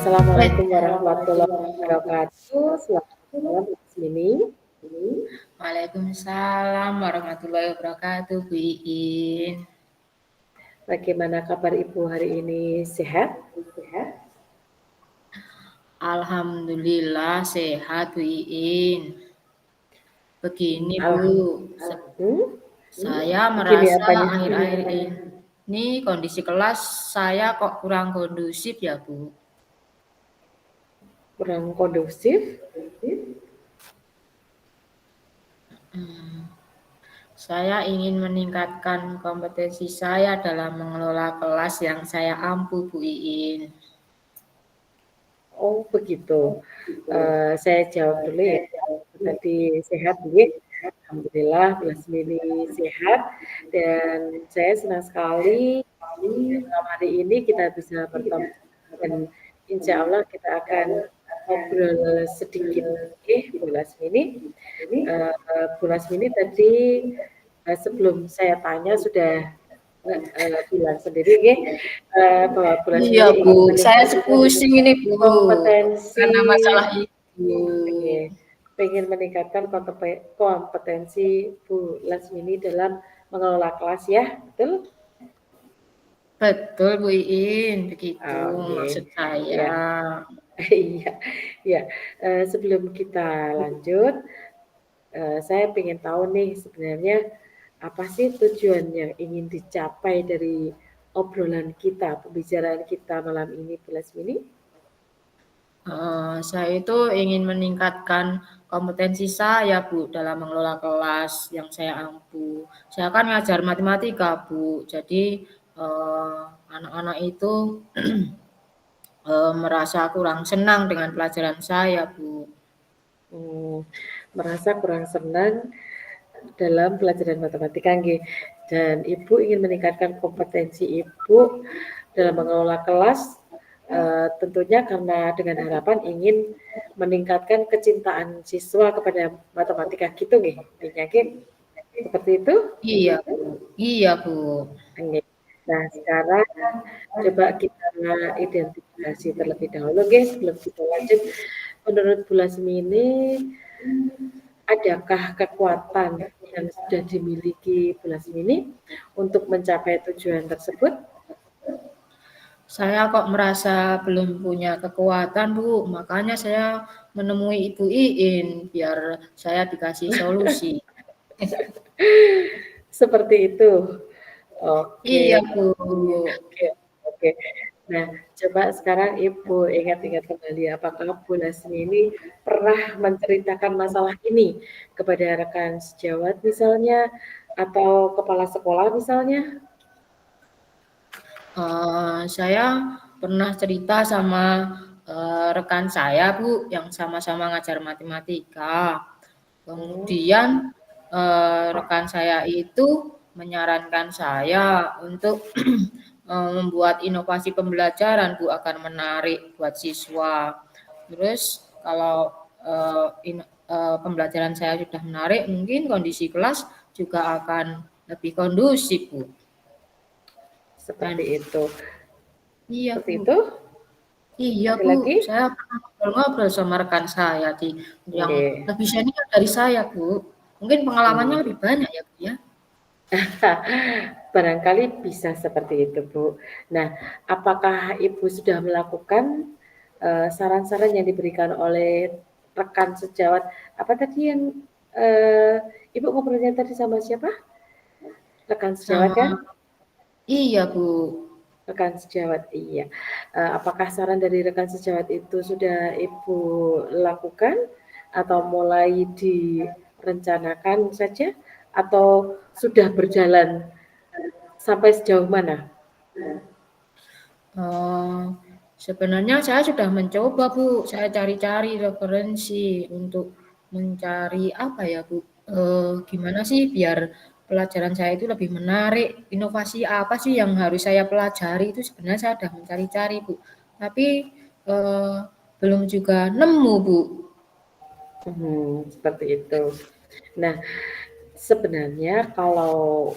Assalamualaikum warahmatullahi wabarakatuh. Selamat malam, Lasmini. Waalaikumsalam warahmatullahi wabarakatuh, Bu Iin. Bagaimana kabar Ibu hari ini? Sehat? Alhamdulillah sehat, Bu Iin. Begini, Bu, saya Begini merasa apanya? akhir-akhir ini kondisi kelas saya kok kurang kondusif ya, Bu. Kurang kondusif? Saya ingin meningkatkan kompetensi saya dalam mengelola kelas yang saya ampuh, Bu Iin. Oh begitu. Saya jawab dulu ya. Tadi sehat ya. Alhamdulillah, Lasmini sehat. Dan saya senang sekali malam hari ini kita bisa bertemu dan insya Allah kita akan ngobrol sedikit, oke, Bu Lasmini. Bu Lasmini tadi sebelum saya tanya sudah bilang sendiri, bahwa Bu Lasmini Iya, Bu. ingin Saya meningkatkan pusing ini, Bu. kompetensi, Karena masalah itu. pengen meningkatkan kompetensi Bu Lasmini dalam mengelola kelas ya, betul? Betul, Bu Iin. Begitu maksud saya. Ya. Iya, ya. Sebelum kita lanjut, saya ingin tahu nih sebenarnya apa sih tujuan yang ingin dicapai dari obrolan kita, pembicaraan kita malam ini, Bu Lasmini? Saya itu ingin meningkatkan kompetensi saya, Bu, dalam mengelola kelas yang saya ampuh. Saya kan ngajar matematika, Bu. Jadi anak-anak itu merasa kurang senang dengan pelajaran saya, Bu. Merasa kurang senang dalam pelajaran matematika, nggih. Dan Ibu ingin meningkatkan kompetensi Ibu dalam mengelola kelas, tentunya karena dengan harapan ingin meningkatkan kecintaan siswa kepada matematika gitu nggih, intinya nggih. Seperti itu? Iya, Bu. Iya, Bu. Nggih. Nah, sekarang coba kita identifikasi terlebih dahulu nggih sebelum kita lanjut. Menurut Bu Lasmini, adakah kekuatan yang sudah dimiliki Bu Lasmini untuk mencapai tujuan tersebut? Saya kok merasa belum punya kekuatan, Bu. Makanya saya menemui Ibu Iin biar saya dikasih solusi. Seperti itu. Oke. Iya, Bu. Oke. Nah, coba sekarang Ibu ingat-ingat kembali apakah Bu Lasmini pernah menceritakan masalah ini kepada rekan sejawat misalnya atau kepala sekolah misalnya? Saya pernah cerita sama rekan saya, Bu, yang sama-sama ngajar matematika. Kemudian rekan saya itu menyarankan saya untuk membuat inovasi pembelajaran, Bu, agar menarik buat siswa. Terus kalau pembelajaran saya sudah menarik, mungkin kondisi kelas juga akan lebih kondusif, Bu. Seperti itu. Iya, Seperti Bu. itu? Iya, Ada Bu. lagi? Saya pernah ngobrol sama rekan saya yang Oke. lebih senior dari saya, Bu. Mungkin pengalamannya lebih banyak ya, Bu ya. Barangkali bisa seperti itu, Bu. Nah, apakah Ibu sudah melakukan saran-saran yang diberikan oleh rekan sejawat? Apa tadi yang Ibu ngobrolnya tadi sama siapa? Rekan sejawat kan? Sama iya, Bu. Rekan sejawat, iya. Apakah saran dari rekan sejawat itu sudah Ibu lakukan atau mulai direncanakan saja atau sudah berjalan sampai sejauh mana? Sebenarnya saya sudah mencoba, Bu. Saya cari-cari referensi untuk mencari apa ya, Bu? Gimana sih biar pelajaran saya itu lebih menarik? Inovasi apa sih yang harus saya pelajari? Itu sebenarnya saya sudah mencari-cari, Bu. Tapi eh, belum juga nemu, Bu. Seperti itu. Nah, sebenarnya kalau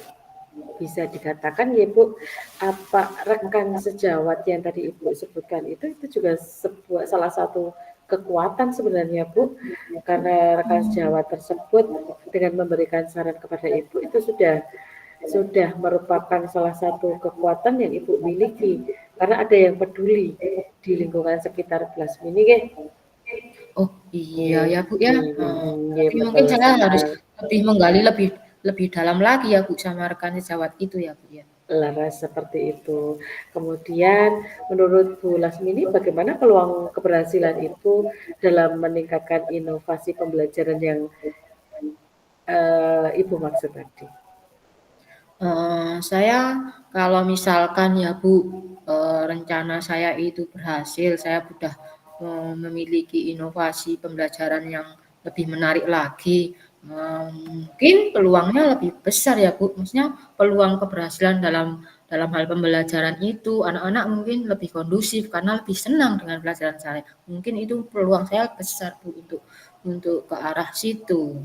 bisa dikatakan ya Bu, apa rekan sejawat yang tadi Ibu sebutkan itu juga salah satu kekuatan sebenarnya Bu, karena rekan sejawat tersebut dengan memberikan saran kepada Ibu itu sudah merupakan salah satu kekuatan yang Ibu miliki, karena ada yang peduli di lingkungan sekitar kelas ini ya. Oh iya Nggih, ya Bu ya. nggih Tapi mungkin betul saya harus sekali. lebih menggali lebih lebih dalam lagi ya Bu sama rekan sejawat itu ya Bu ya. Laras seperti itu. Kemudian menurut Bu Lasmini bagaimana peluang keberhasilan itu dalam meningkatkan inovasi pembelajaran yang Ibu maksud tadi? Saya kalau misalkan ya Bu, rencana saya itu berhasil, saya sudah memiliki inovasi pembelajaran yang lebih menarik lagi, mungkin peluangnya lebih besar ya Bu, maksudnya peluang keberhasilan dalam hal pembelajaran itu, anak-anak mungkin lebih kondusif karena lebih senang dengan pelajaran saya. Mungkin itu peluang saya besar Bu untuk ke arah situ.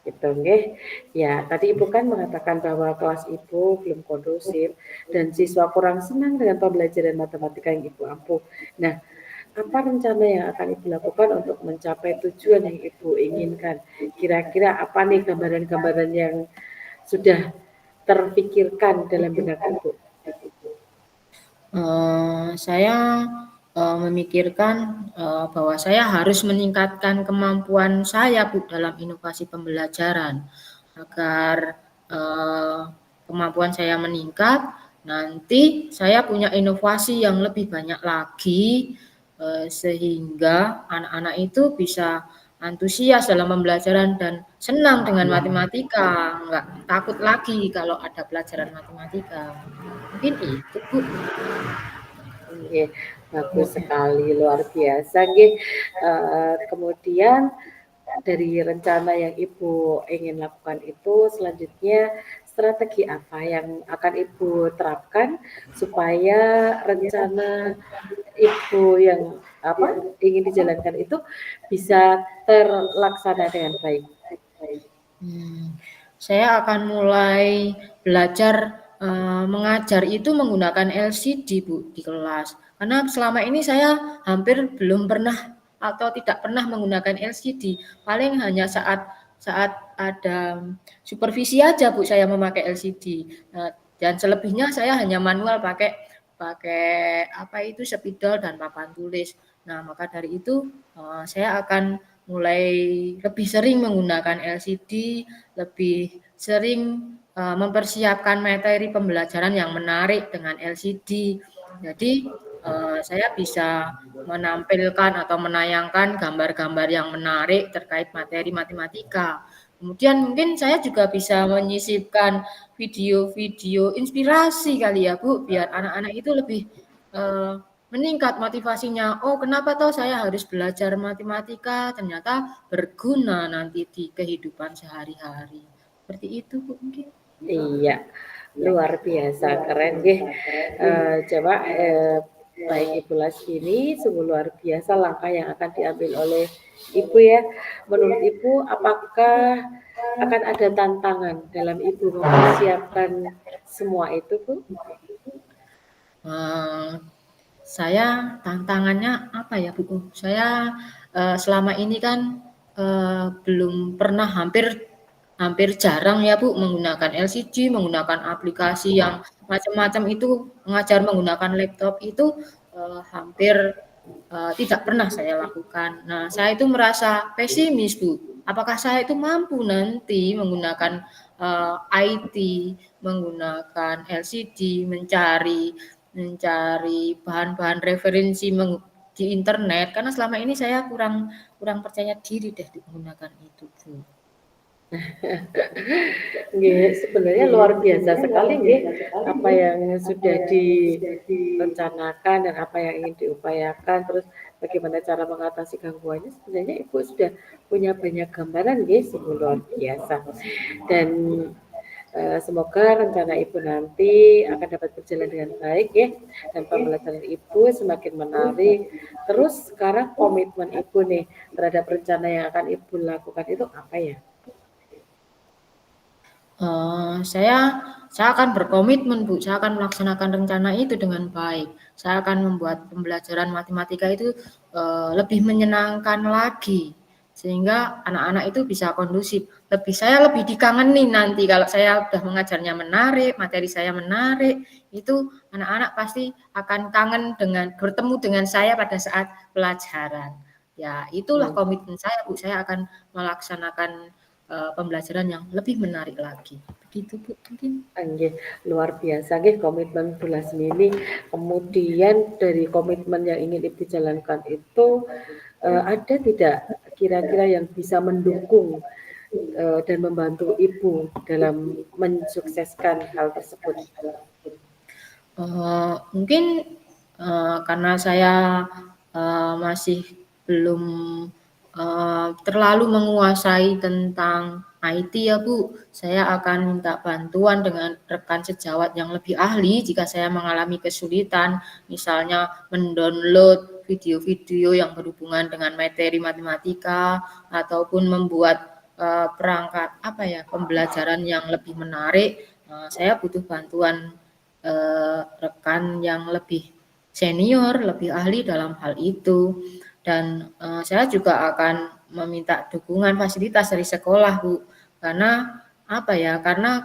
Gitu nggih. Ya, tadi Ibu kan mengatakan bahwa kelas Ibu belum kondusif dan siswa kurang senang dengan pembelajaran matematika yang Ibu ampuh. Nah, apa rencana yang akan Ibu lakukan untuk mencapai tujuan yang Ibu inginkan? Kira-kira apa nih gambaran-gambaran yang sudah terpikirkan dalam benak Ibu? Saya memikirkan bahwa saya harus meningkatkan kemampuan saya Bu dalam inovasi pembelajaran agar eh, kemampuan saya meningkat. Nanti saya punya inovasi yang lebih banyak lagi sehingga anak-anak itu bisa antusias dalam pembelajaran dan senang dengan matematika, nggak takut lagi kalau ada pelajaran matematika. Mungkin itu Bu. Nggih, bagus sekali, luar biasa nggih. Kemudian dari rencana yang Ibu ingin lakukan itu selanjutnya strategi apa yang akan Ibu terapkan supaya rencana Ibu yang apa ingin dijalankan itu bisa terlaksana dengan baik? Saya akan mulai belajar mengajar itu menggunakan LCD Bu di kelas. Karena selama ini saya hampir belum pernah atau tidak pernah menggunakan LCD. Paling hanya saat saat ada supervisi aja Bu saya memakai LCD. Nah, dan selebihnya saya hanya manual pakai pakai apa itu spidol dan papan tulis. Nah, maka dari itu saya akan mulai lebih sering menggunakan LCD, lebih sering mempersiapkan materi pembelajaran yang menarik dengan LCD. Jadi saya bisa menampilkan atau menayangkan gambar-gambar yang menarik terkait materi matematika. Kemudian mungkin saya juga bisa menyisipkan video-video inspirasi kali ya Bu, biar anak-anak itu lebih eh, meningkat motivasinya. Oh, kenapa toh saya harus belajar matematika? Ternyata berguna nanti di kehidupan sehari-hari. Seperti itu Bu mungkin. Iya, luar biasa keren nggih. Coba baik Ibu Lasmini, sungguh luar biasa langkah yang akan diambil oleh Ibu ya. Menurut Ibu, apakah akan ada tantangan dalam Ibu mempersiapkan semua itu, Bu? Eh, saya tantangannya apa ya Bu? Saya selama ini kan belum pernah hampir hampir jarang ya Bu menggunakan LCD, menggunakan aplikasi yang macam-macam itu mengajar menggunakan laptop itu hampir tidak pernah saya lakukan. Nah, saya itu merasa pesimis Bu. Apakah saya itu mampu nanti menggunakan IT, menggunakan LCD, mencari mencari bahan-bahan referensi di internet karena selama ini saya kurang kurang percaya diri deh menggunakan itu Bu. Nggih, sebenarnya luar biasa sekali nggih, apa yang sudah direncanakan dan apa yang ingin diupayakan, terus bagaimana cara mengatasi gangguannya, sebenarnya Ibu sudah punya banyak gambaran nggih, sungguh luar biasa. Dan semoga rencana Ibu nanti akan dapat berjalan dengan baik ya, dan pembelajaran Ibu semakin menarik. Terus sekarang komitmen Ibu nih terhadap rencana yang akan Ibu lakukan itu apa ya? Saya akan berkomitmen, Bu. Saya akan melaksanakan rencana itu dengan baik. Saya akan membuat pembelajaran matematika itu lebih menyenangkan lagi, sehingga anak-anak itu bisa kondusif. Saya lebih dikangenin nanti kalau saya sudah mengajarnya menarik, materi saya menarik, itu anak-anak pasti akan kangen dengan bertemu dengan saya pada saat pelajaran. Ya, itulah Hmm. komitmen saya, Bu. Saya akan melaksanakan pembelajaran yang lebih menarik lagi. Begitu, Bu, mungkin. Nggih, luar biasa nggih komitmen Bu Lasmi ini. Kemudian dari komitmen yang ingin Ibu jalankan itu, ada tidak kira-kira yang bisa mendukung, dan membantu Ibu dalam mensukseskan hal tersebut? Mungkin, karena saya, masih belum, terlalu menguasai tentang IT ya, Bu, saya akan minta bantuan dengan rekan sejawat yang lebih ahli jika saya mengalami kesulitan, misalnya mendownload video-video yang berhubungan dengan materi matematika, ataupun membuat, perangkat, pembelajaran yang lebih menarik, saya butuh bantuan rekan yang lebih senior, lebih ahli dalam hal itu. Dan saya juga akan meminta dukungan fasilitas dari sekolah, Bu. Karena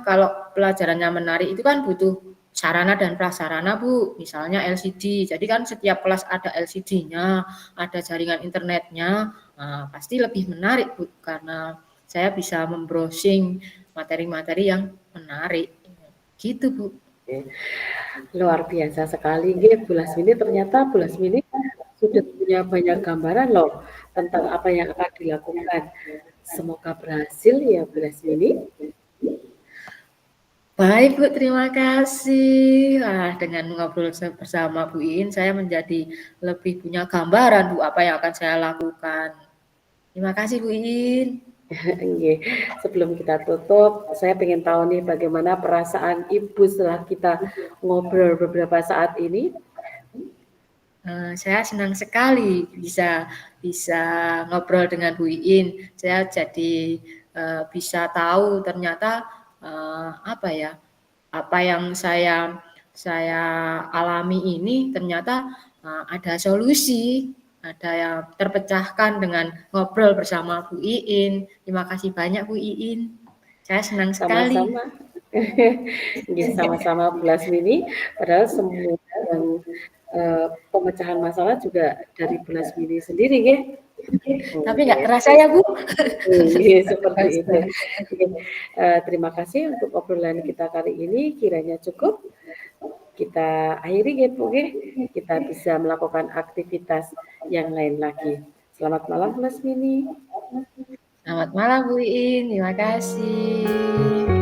kalau pelajarannya menarik itu kan butuh sarana dan prasarana, Bu. Misalnya LCD. Jadi kan setiap kelas ada LCD-nya, ada jaringan internetnya. Nah, pasti lebih menarik, Bu, karena saya bisa membrowsing materi-materi yang menarik. Gitu, Bu. Luar biasa sekali nggih Bu Lasmi ini, ternyata Bu Lasmi ini sudah punya banyak gambaran loh tentang apa yang akan dilakukan. Semoga berhasil ya Bu Lasmi ini. Baik, Bu, terima kasih. Wah, dengan ngobrol bersama Bu Iin, saya menjadi lebih punya gambaran, Bu, apa yang akan saya lakukan. Terima kasih, Bu Iin. Nggih, sebelum kita tutup, saya pengen tahu nih bagaimana perasaan Ibu setelah kita ngobrol beberapa saat ini? Saya senang sekali bisa bisa ngobrol dengan Bu Iin. Saya jadi bisa tahu ternyata apa yang saya alami ini ternyata ada solusi, ada yang terpecahkan dengan ngobrol bersama Bu Iin. Terima kasih banyak Bu Iin. Saya senang sekali. Sama-sama. Nggih, sama-sama Bu Lasmi ini, padahal semua yang, pemecahan masalah juga dari Bu Lasmi ini sendiri nggih. Tapi nggak Oke. terasa ya Bu? Iya, seperti itu. Oke, terima kasih untuk obrolan kita kali ini, kiranya cukup. Kita akhiri nggih, Bu, nggih. Kita bisa melakukan aktivitas yang lain lagi. Selamat malam, Mas Mini. Selamat malam Bu Iin, terima kasih.